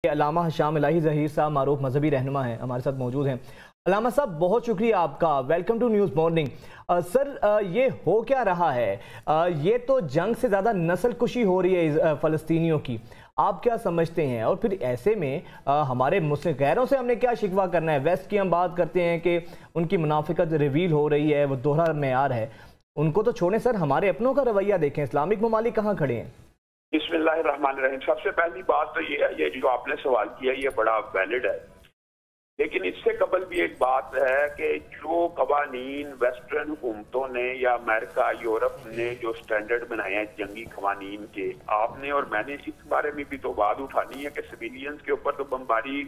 علامہ ہشام الہی ظہیر صاحب معروف مذہبی رہنما ہیں، ہمارے ساتھ موجود ہیں۔ علامہ صاحب بہت شکریہ آپ کا، ویلکم ٹو نیوز مارننگ۔ سر یہ ہو کیا رہا ہے؟ یہ تو جنگ سے زیادہ نسل کشی ہو رہی ہے فلسطینیوں کی، آپ کیا سمجھتے ہیں؟ اور پھر ایسے میں ہمارے مسلم غیروں سے ہم نے کیا شکوہ کرنا ہے؟ ویسٹ کی ہم بات کرتے ہیں کہ ان کی منافقت ریویل ہو رہی ہے، وہ دوہرا معیار ہے، ان کو تو چھوڑیں سر، ہمارے اپنوں کا رویہ دیکھیں، اسلامک ممالک کہاں کھڑے ہیں؟ بسم اللہ الرحمن الرحیم۔ سب سے پہلی بات تو یہ ہے، یہ جو آپ نے سوال کیا یہ بڑا ویلڈ ہے، لیکن اس سے قبل بھی ایک بات ہے کہ جو قوانین ویسٹرن حکومتوں نے یا امریکہ یورپ نے جو سٹینڈرڈ بنائے ہیں جنگی قوانین کے، آپ نے اور میں نے اس بارے میں بھی تو بات اٹھانی ہے کہ سویلینز کے اوپر تو بمباری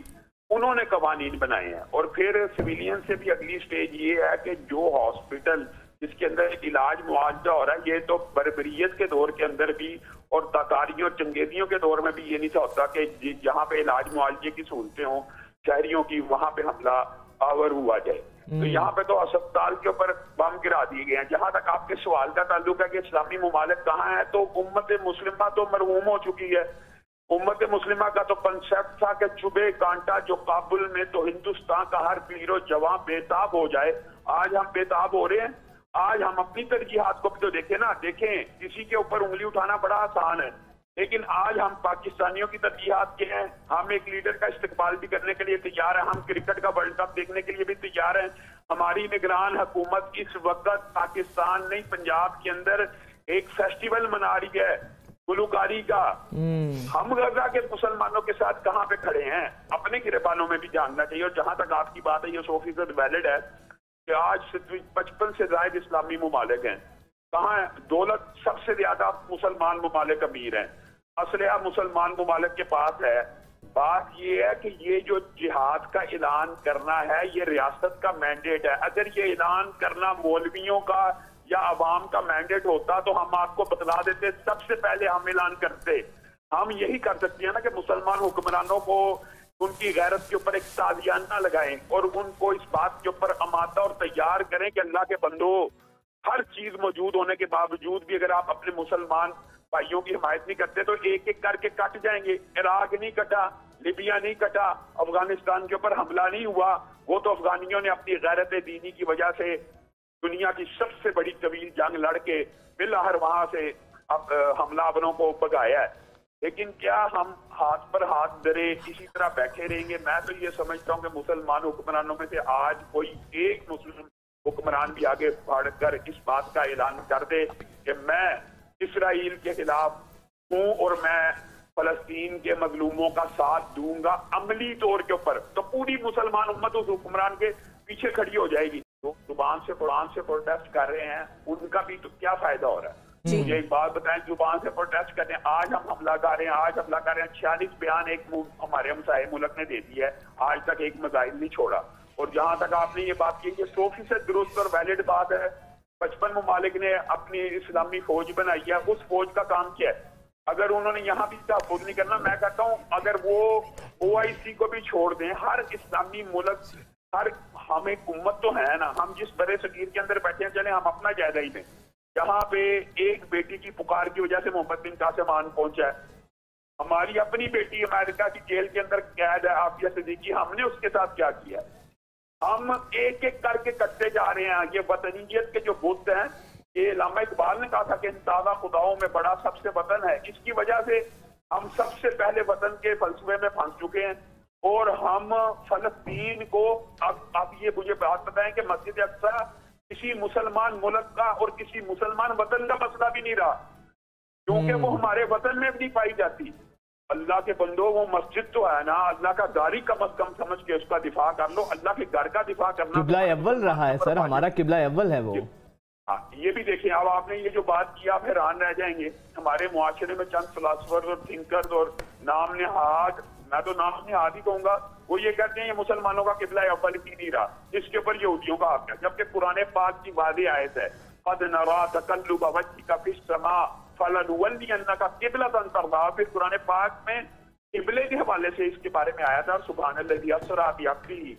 انہوں نے قوانین بنائے ہیں، اور پھر سویلین سے بھی اگلی سٹیج یہ ہے کہ جو ہاسپٹل جس کے اندر علاج معالجہ ہو رہا ہے، یہ تو بربریت کے دور کے اندر بھی اور تاتاریوں اور چنگیزیوں کے دور میں بھی یہ نہیں ہوتا کہ جہاں پہ علاج معالجے کی سہولتیں ہوں شہریوں کی، وہاں پہ حملہ آور ہوا جائے۔ تو یہاں پہ تو اسپتال کے اوپر بم گرا دیے گئے ہیں۔ جہاں تک آپ کے سوال کا تعلق ہے کہ اسلامی ممالک کہاں ہیں، تو امت مسلمہ تو مرحوم ہو چکی ہے۔ امت مسلمہ کا تو کنسیپٹ تھا کہ چبھے کانٹا جو کابل میں تو ہندوستان کا ہر پیر و جوان بےتاب ہو جائے۔ آج ہم بےتاب ہو رہے ہیں۔ آج ہم اپنی ترجیحات کو بھی تو دیکھیں نا، دیکھیں کسی کے اوپر انگلی اٹھانا بڑا آسان ہے، لیکن آج ہم پاکستانیوں کی ترجیحات کے ہیں، ہم ایک لیڈر کا استقبال بھی کرنے کے لیے تیار ہیں، ہم کرکٹ کا ورلڈ کپ دیکھنے کے لیے بھی تیار ہیں۔ ہماری نگران حکومت اس وقت پاکستان نہیں پنجاب کے اندر ایک فیسٹیول منا رہی ہے گلوکاری کا۔ ہم غزہ کے مسلمانوں کے ساتھ کہاں پہ کھڑے ہیں، اپنے گریبانوں میں بھی جاننا چاہیے۔ اور جہاں تک آپ کی بات ہے یہ 100% ویلڈ ہے کہ آج 55 سے زائد اسلامی ممالک ہیں، کہاں ہے دولت؟ سب سے زیادہ مسلمان ممالک امیر ہیں، اسلحہ مسلمان ممالک کے پاس ہے۔ بات یہ ہے کہ یہ جو جہاد کا اعلان کرنا ہے یہ ریاست کا مینڈیٹ ہے۔ اگر یہ اعلان کرنا مولویوں کا یا عوام کا مینڈیٹ ہوتا تو ہم آپ کو بتلا دیتے، سب سے پہلے ہم اعلان کرتے۔ ہم یہی کر سکتے ہیں نا کہ مسلمان حکمرانوں کو ان کی غیرت کے اوپر ایک تازیانہ لگائیں اور ان کو اس بات کے اوپر آمادہ اور تیار کریں کہ اللہ کے بندو، ہر چیز موجود ہونے کے باوجود بھی اگر آپ اپنے مسلمان بھائیوں کی حمایت نہیں کرتے تو ایک ایک کر کے کٹ جائیں گے۔ عراق نہیں کٹا، لیبیا نہیں کٹا، افغانستان کے اوپر حملہ نہیں ہوا، وہ تو افغانیوں نے اپنی غیرت دینی کی وجہ سے دنیا کی سب سے بڑی طویل جنگ لڑ کے بالآخر وہاں سے حملہ آوروں کو بھگایا ہے۔ لیکن کیا ہم ہاتھ پر ہاتھ دھرے اسی طرح بیٹھے رہیں گے؟ میں تو یہ سمجھتا ہوں کہ مسلمان حکمرانوں میں سے آج کوئی ایک مسلم حکمران بھی آگے بڑھ کر اس بات کا اعلان کر دے کہ میں اسرائیل کے خلاف ہوں اور میں فلسطین کے مظلوموں کا ساتھ دوں گا عملی طور کے اوپر، تو پوری مسلمان امت اس حکمران کے پیچھے کھڑی ہو جائے گی۔ جو زبان سے قرآن سے پروٹیسٹ کر رہے ہیں ان کا بھی تو کیا فائدہ ہو رہا ہے؟ مجھے ایک بات بتائیں، زبان سے پروٹیسٹ کرتے ہیں، آج ہم حملہ کر رہے ہیں، آج حملہ کر رہے ہیں، 46 بیان ایک ہمارے ہمسائے ملک نے دے دی ہے، آج تک ایک میزائل نہیں چھوڑا۔ اور جہاں تک آپ نے یہ بات کی، یہ 100% درست اور ویلڈ بات ہے۔ 55 ممالک نے اپنی اسلامی فوج بنائی ہے، اس فوج کا کام کیا ہے؟ اگر انہوں نے یہاں بھی تحفظ نہیں کرنا، میں کہتا ہوں اگر وہ OIC کو بھی چھوڑ دیں، ہر اسلامی ملک، ہر ہم ایک امت تو ہے نا، ہم جس برے صغیر کے اندر بیٹھے ہیں، چلیں ہم اپنا جائزہ ہی دیں۔ جہاں پہ ایک بیٹی کی پکار کی وجہ سے محمد بن قاسم آن پہنچا ہے، ہماری اپنی بیٹی امریکہ کی جیل کے اندر قید ہے عافیہ صدیقی، ہم نے اس کے ساتھ کیا کیا؟ ہم ایک ایک کر کے کٹتے جا رہے ہیں۔ یہ وطنیت کے جو بت ہیں، یہ علامہ اقبال نے کہا تھا کہ تازہ خداؤں میں بڑا سب سے وطن ہے، اس کی وجہ سے ہم سب سے پہلے وطن کے فلسفے میں پھنس چکے ہیں، اور ہم فلسطین کو اب یہ مجھے بات بتائیں کہ مسجد اقصی کسی مسلمان ملک کا اور کسی مسلمان وطن کا مسئلہ بھی نہیں رہا، کیونکہ وہ ہمارے وطن میں بھی نہیں پائی جاتی۔ اللہ کے بندو، وہ مسجد تو ہے نا، اللہ کا گھر ہی کم از کم سمجھ کے اس کا دفاع کر لو۔ اللہ کے گھر کا دفاع کرنا قبلہ اول رہا ہے سر، ہمارا قبلہ اول ہے وہ۔ ہاں، یہ بھی دیکھیں، اب آپ نے یہ جو بات کی آپ حیران رہ جائیں گے۔ ہمارے معاشرے میں چند فلاسفر اور تھنکرز اور نام نہاد، میں تو نام نہاد ہی کہوں گا، وہ یہ کہتے ہیں یہ مسلمانوں کا قبلہ اول ہی نہیں رہا، اس کے اوپر یہودیوں کا حق ہے، جبکہ قرآن پاک کی واضح آیت ہے قد نرا تقلب وجهك في السماء فلنولينك قبلة ترضاها۔ پھر قرآن پاک میں قبلے کے حوالے سے اس کے بارے میں آیا تھا، سبحان الذی اسری بعبده،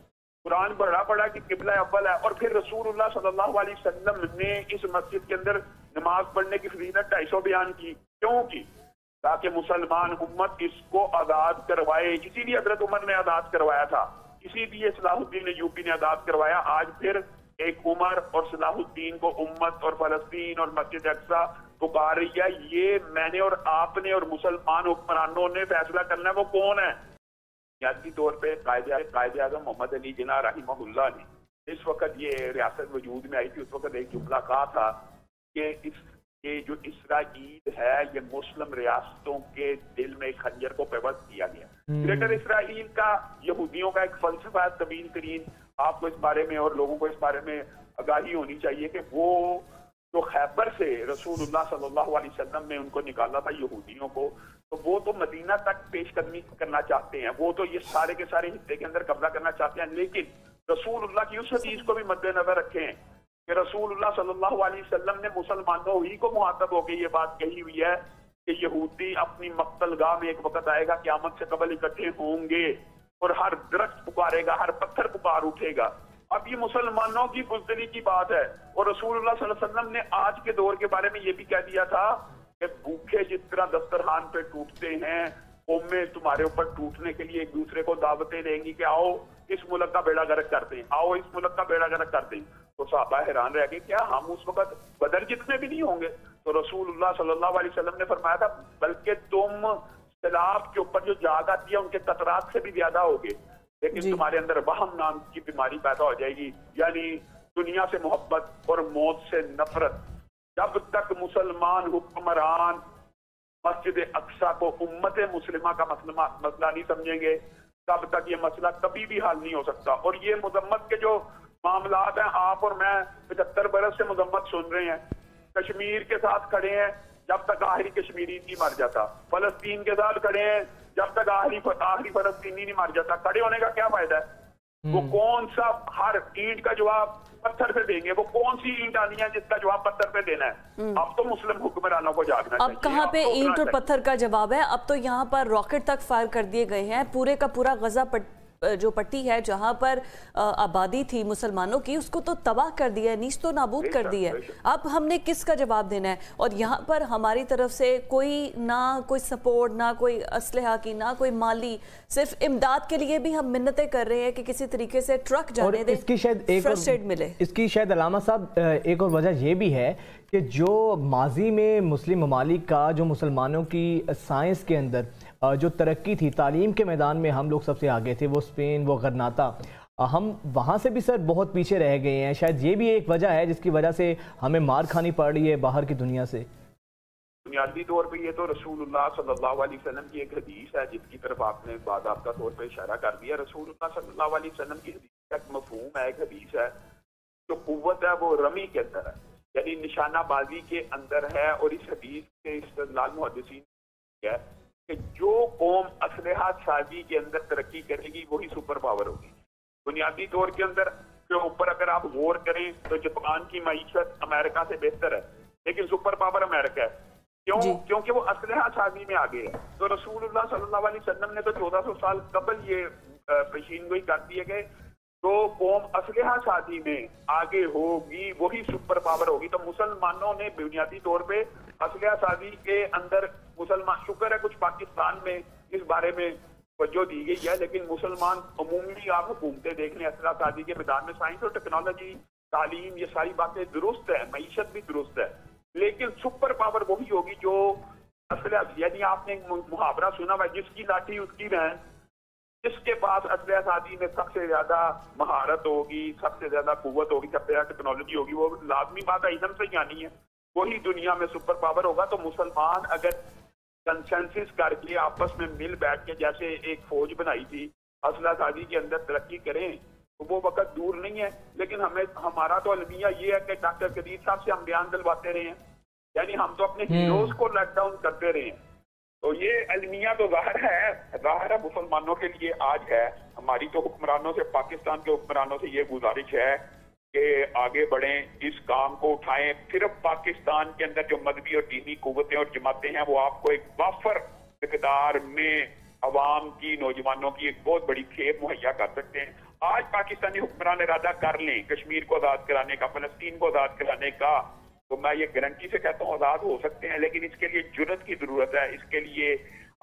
قرآن بڑا کہ قبلہ اول ہے۔ اور پھر رسول اللہ صلی اللہ علیہ وسلم نے اس مسجد کے اندر نماز پڑھنے کی فضیلت 250 بیان کی، کیوں کی؟ ताकि मुसलमान उम्मत इसको आज़ाद करवाए। इसीलिए हजरत उमर ने आज़ाद करवाया था, इसीलिए सलाहुद्दीन यूपी ने आज़ाद करवाया। आज फिर एक उमर और सलाहुद्दीन को उम्मत और फलस्तीन और मस्जिद अक्सा पुकार रही है। ये मैंने और आपने और मुसलमान हुक्मरानों ने फैसला करना है। वो कौन है? बुनियादी तौर पे कायदे आज़म मोहम्मद अली जिन्ना रहिमहुल्लाह ने इस वक्त ये रियासत वजूद में आई थी, उस वक्त एक जुमला कहा था कि ये जो इसराइल है ये मुस्लिम रियासतों के दिल में खंजर को पेवस्त किया गया। ग्रेटर इसराइल का यहूदियों का एक फलसफा तवील तरीन, आपको इस बारे में और लोगों को इस बारे में आगाही होनी चाहिए कि वो जो खैबर से रसूलुल्लाह सल्लल्लाहु अलैहि वसल्लम ने उनको निकाला था यहूदियों को, तो वो तो मदीना तक पेशकदमी करना चाहते हैं, वो तो ये सारे के सारे हिस्से के अंदर कब्जा करना चाहते हैं। लेकिन रसूलुल्लाह की उस हदीस को भी मद्देनजर रखें कि रसूलुल्लाह सल्लल्लाहु अलैहि वसल्लम ने मुसलमानों ही को मुहातब होकर ये बात कही हुई है कि यहूदी अपनी मक्तलगाह में एक वक्त आएगा, क़यामत से कबल इकट्ठे होंगे और हर दरख्त पुकारेगा, हर पत्थर पुकार उठेगा। अब ये मुसलमानों की बुज़दिली की बात है। और रसूलुल्लाह सल्लल्लाहु अलैहि वसल्लम ने आज के दौर के बारे में ये भी कह दिया था कि भूखे जिस तरह दस्तरखान पे टूटते हैं, कौमें तुम्हारे ऊपर टूटने के लिए एक दूसरे को दावतें देंगी कि आओ इस मुल्क का बेड़ा गर्क करते हैं, आओ इस मुल्क का बेड़ा गर्क करते हैं। तो सहाबा हैरान रह गए, क्या हम उस वक्त बदर जितने भी नहीं होंगे? तो रसूलुल्लाह सल्लल्लाहु अलैहि वसल्लम ने फरमाया था बल्कि तुम सैलाब के ऊपर जो जाग आती है उनके कतरात से भी ज्यादा होगे, लेकिन तुम्हारे अंदर वहम नाम की बीमारी पैदा हो जाएगी, यानी दुनिया से मोहब्बत और मौत से नफरत। जब तक मुसलमान हुक्मरान मस्जिद अक्सा को उम्मत मुस्लिमा का मसला नहीं समझेंगे, तब तक ये मसला कभी भी हल नहीं हो सकता। और ये मजम्मत के जो मामलात हैं, आप और मैं 75 बरस से मजम्मत सुन रहे हैं। कश्मीर के साथ खड़े हैं जब तक आखिरी कश्मीरी नहीं मर जाता, फलस्तीन के साथ खड़े हैं जब तक आखिरी फलस्तीनी नहीं मर जाता। खड़े होने का क्या फायदा है? वो कौन सा हर ईंट का जवाब पत्थर पे देंगे? वो कौन सी ईंट आनी है जिसका जवाब पत्थर पे देना है? अब तो मुस्लिम हुक्मरानों को जागना चाहिए। अब कहाँ पे ईंट और पत्थर का जवाब है? अब तो यहाँ पर रॉकेट तक फायर कर दिए गए हैं। पूरे का पूरा गजा जो पट्टी है जहां पर आबादी थी मुसलमानों की, उसको तो तबाह कर दिया है, नीच तो नाबूद कर दिया है। अब हमने किसका जवाब देना है? और यहाँ पर हमारी तरफ से कोई सपोर्ट, ना कोई असलहा की, ना कोई माली, सिर्फ इमदाद के लिए भी हम मिन्नतें कर रहे हैं कि किसी तरीके से ट्रक जाने दे, इसकी शायद फर्स्ट एड मिले। इसकी शायद अलामा साहब एक और वजह ये भी है कि जो माजी में मुस्लिम ममालिक का जो मुसलमानों की साइंस के अंदर जो तरक्की थी, तालीम के मैदान में हम लोग सबसे आगे थे, वो स्पेन, वो गरनाता, हम वहाँ से भी सर बहुत पीछे रह गए हैं। शायद ये भी एक वजह है जिसकी वजह से हमें मार खानी पड़ रही है बाहर की दुनिया से। बुनियादी तौर पे ये तो रसूलुल्लाह सल्लल्लाहु अलैहि वसल्लम की एक हदीस है जिसकी तरफ आपने बाकायदा तौर पे इशारा कर दिया। रसूलुल्लाह सल्लल्लाहु अलैहि वसल्लम की हदीस का एक मफहूम है, एक हदीस है, जो कुव्वत है वो रमी के अंदर है, यानी निशानाबाजी के अंदर है। और इस हदीस के इस्तेदलाल मुहद्दिसीन है कि जो कौम असलहा साजी के अंदर तरक्की करेगी वही सुपर पावर होगी। बुनियादी तौर के अंदर के ऊपर अगर आप गौर करें तो जापान की मईशत अमेरिका से बेहतर है, लेकिन सुपर पावर अमेरिका है। क्यों? क्योंकि वो असलहा साजी में आगे है। तो रसूलुल्लाह सल्लल्लाहु अलैहि वसल्लम ने तो 1400 साल कबल ये पेशीनगोई कर दिए गए, तो कौम असलहा साजी में आगे होगी वही सुपर पावर होगी। तो मुसलमानों ने बुनियादी तौर पे असलहा साजी के अंदर मुसलमान, शुक्र है कुछ पाकिस्तान में इस बारे में तवज्जो दी गई है, लेकिन मुसलमान अमूमी आप हुकूमतें देख लें असलहा साजी के मैदान में, साइंस और टेक्नोलॉजी, तालीम, ये सारी बातें दुरुस्त है, मईशत भी दुरुस्त है, लेकिन सुपर पावर वही होगी जो असलहा, यानी आपने मुहावरा सुना हुआ, जिसकी लाठी उसकी बहन। जिसके पास असलहा साजी में सबसे ज्यादा महारत होगी, सबसे ज्यादा कुव्वत होगी, सबसे ज्यादा टेक्नोलॉजी होगी, वो लाजमी बात है, इल्म से ही आनी है, वही दुनिया में सुपर पावर होगा। तो मुसलमान अगर कंसेंसस करके आपस में मिल बैठ के जैसे एक फौज बनाई थी, असलहा साजी के अंदर तरक्की करें, तो वो वक्त दूर नहीं है। लेकिन हमारा तो अलमिया ये है कि डॉक्टर कदीर साहब से हम बयान दिलवाते रहे हैं, यानी हम तो अपने हीरोज को लेट डाउन करते रहे हैं। तो ये अलमिया तो जाहिर है मुसलमानों के लिए आज है। हमारी तो हुक्मरानों से, पाकिस्तान के हुक्मरानों से ये गुजारिश है कि आगे बढ़ें, इस काम को उठाएं। सिर्फ पाकिस्तान के अंदर जो मजहबी और दीनी कुव्वतें और जमातें हैं वो आपको एक वाफर मिकदार में अवाम की, नौजवानों की एक बहुत बड़ी खेप मुहैया कर सकते हैं। आज पाकिस्तानी हुक्मरान इरादा कर लें कश्मीर को आज़ाद कराने का, फलस्तीन को आज़ाद कराने का, तो मैं ये गारंटी से कहता हूँ आज़ाद हो सकते हैं, लेकिन इसके लिए जुर्रत की ज़रूरत है, इसके लिए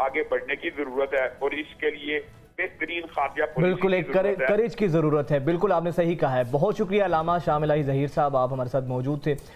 आगे बढ़ने की ज़रूरत है और इसके लिए बेहतरीन खारजा पॉलिसी बिल्कुल एक करेज की ज़रूरत है। बिल्कुल आपने सही कहा है। बहुत शुक्रिया अल्लामा शाह इलाही ज़हीर साहब, आप हमारे साथ मौजूद थे।